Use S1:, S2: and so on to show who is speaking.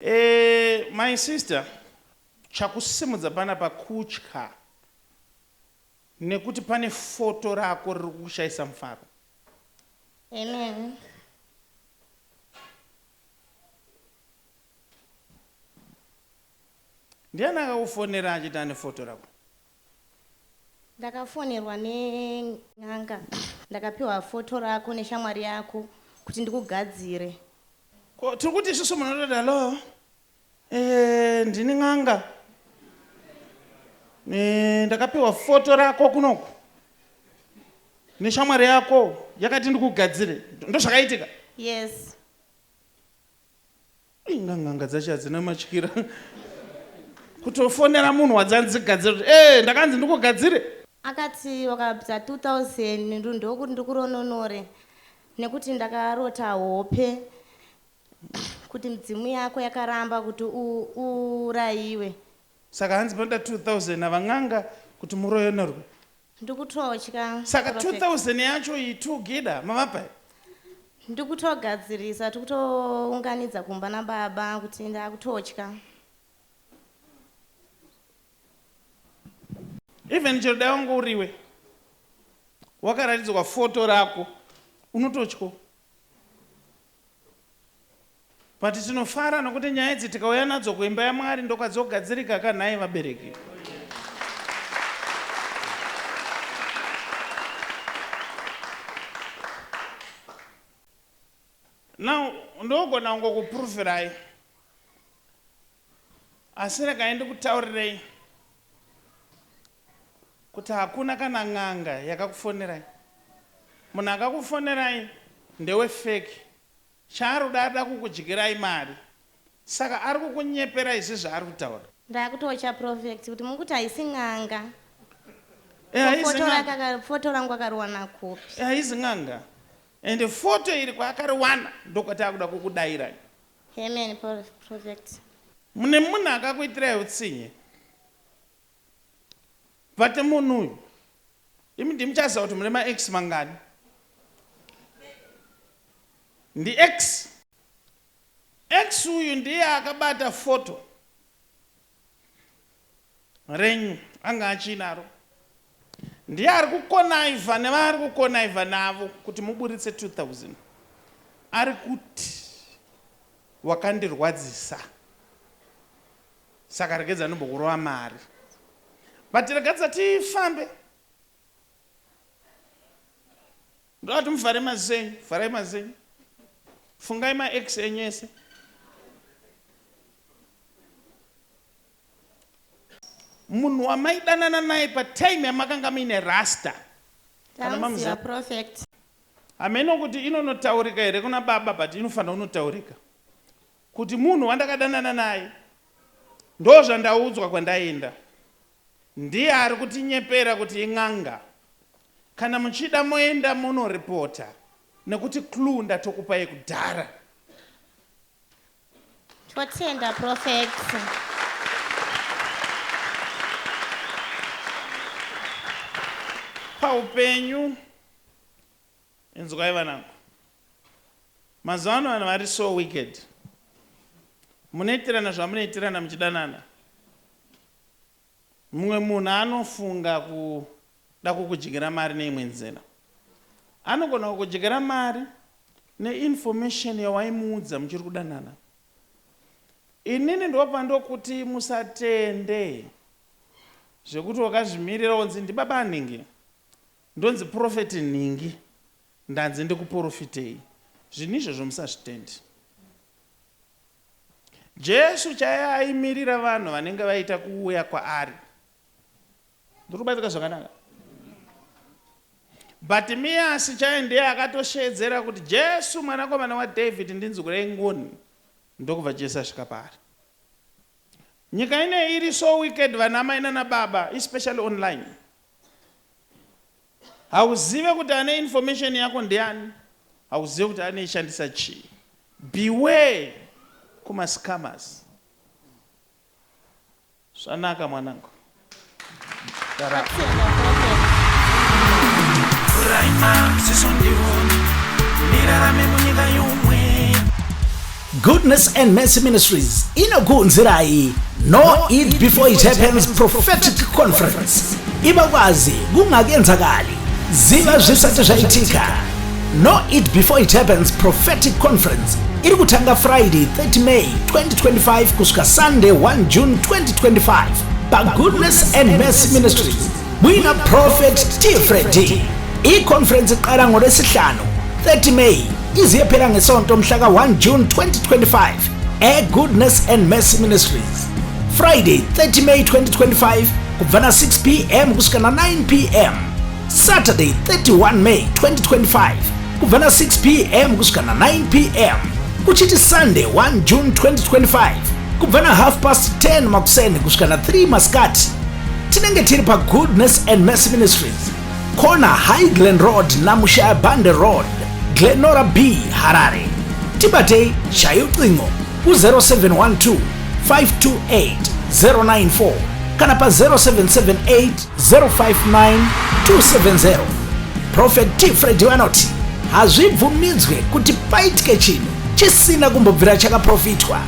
S1: My sister, chakusimudza panapa kutya nekuti pane foto rako riri kukushayisa mufaro.
S2: Amen.
S1: Ndiani akakufonera achiti ane foto rako?
S2: Ndakafonerwa neN'anga. Ndakapiwa foto rako neshamwari yako kuti ndikugadzire.
S1: Tiri kuti isusu munototi alo, ndini N'anga. Ndakapiwa foto rako kunoku neshamwari yako yakati ndikugadzire. Ndozvakaitika?
S2: Yes.
S1: N'anga dzacho hadzina matyira. Kutofonera munhu wadzanzigadzire kuti ndakanzi ndikugadzire.
S2: Akati wakabvisa 2000 ndokuti ndikurononore nekuti ndakarota hope kuti midzimu yako yakaramba kuti urayiwe.
S1: Saka hanzi panoda 2000 avaN'anga kuti muroyonerwe.
S2: Ndikutotya.
S1: Saka 2000 yacho itugida mavapa.
S2: Ndikutogadzirisa tikutounganidza kumba nababa kuti ndakutotya.
S1: Even chiroda wangu uriwe wakaratidzwa foto rako unototya. But tinofara nokuti nyaya idzi tikauya nadzo kuimba yaMwari ndokadzogadzirika kanhai vabereki. Now ndogona kungokuprofirai asi regai ndikutaurirai kuti hakuna kana N'anga yakakufonerai. Munhu akakufonerai ndewe fake. Chaari ada kukudyirai mari. Saka ari kukunyepera izvi zvaari kutaura.
S2: Ndakutotya Prophet kuti mukuti haisi N'anga. Foto rangu akariwana kupi?
S1: Haisi N'anga. Ende foto iri kwaakariwana ndokwati akuda kukudairai.
S2: Amen, Prophet.
S1: Mune munhu akakuitirai utsinye. But munhu uyu imi ndimuchaziva kuti mune ma-X mangani. Ndi X. X uyu ndiye akabata foto renyu anga achinaro. Ndiye ari kukonaiva nevari kukonaiva navo kuti muburitse 2000. Ari kuti wakandirwadzisa. Saka regedza nombokurova mari. But regadza tifambe. Ndoti muvhare mazenyu, vharai mazenyu. Fungai ma-X enyese. Munhu wamaidanana naye patime yamakanga muine rasta.
S2: Thanks, Prophet.
S1: Hameno kuti inonotaurika here kuna baba but inofanira kunotaurika. Kuti munhu wandakadanana naye ndozvandaudzwa kwandaenda. Ndiye ari kutinyepera kuti iN'anga. Kana muchida moenda munoripota. Nekuti clue ndatokupai kudhara.
S2: Totenda Prophet.
S1: Paupenyu inzwai vanangu. Mazuva ano vari so wicked. Munoitirana zvamunoitirana muchidanana. Mumwe munhu anofunga kuda kukudyira mari neimwe nzira. Anogona kukudyira mari neinformation yawaimuudza muchiri kudanana. Inini ndopa ndokuti musatende zvekuti wakazvimirira unzi ndibaba ningi ndonzi Prophet ningi ndanzi ndikuprofitei. Zvinizvo zvomusazvitendi. Jesu chaiye aimirira vanhu vanenge vaita kuuya kwaari. Ndiri kubatika zvakanaka. But Miyasi chaiye ndiye akatoshedzera kuti Jesu mwanakomana waDhavhidhi ndinzwirei ngoni. Ndokubva Jesu asvika paari. Nyika ine iri so wicked vanamai nanababa, especially online. Hauzive kuti ane information yako ndiani. Hauzive kuti anoishandisa chii. Beware kuma-scammers. Zvanaka mwanangu.
S3: Kuraima sisondioni nirarame munyika yomwe Goodness and Mercy Ministries inokuunzirai No Eat Before It Happens Prophetic Conference. Ibakwazi kungakenzakali ziva zvisati zvaitika. No Eat Before It Happens Prophetic Conference iri kutanga Friday 30 May 2025 kusvika Sunday 1 June 2025 pa Goodness and Mercy Ministries muina Prophet T Freddy. I-conference iqala ngoLwesihlanu 30 May iziyephela ngesonto mhla ka 1 June 2025 Goodness and Mercy Ministries. Friday 30 May 2025 kuvana 6 p.m. kusvika na 9 p.m. Saturday 31 May 2025 kuvana 6 p.m. kusvika na 9 p.m. Kuchiti Sunday 1 June 2025 kuvana 10:30 makuseni kusvika na 3 maskati. Tinenge tiri pa Goodness and Mercy Ministries Corner High Glen Road na Mushaya Bande Road, Glenora B, Harare. Tibate shayuqingo ku-0712 528 094 kana pa 0778 059 270. Prophet T Freddy wanoti hazvibvumidzwe kuti paitike chinhu chisina kumbobvira chakaprofitwa.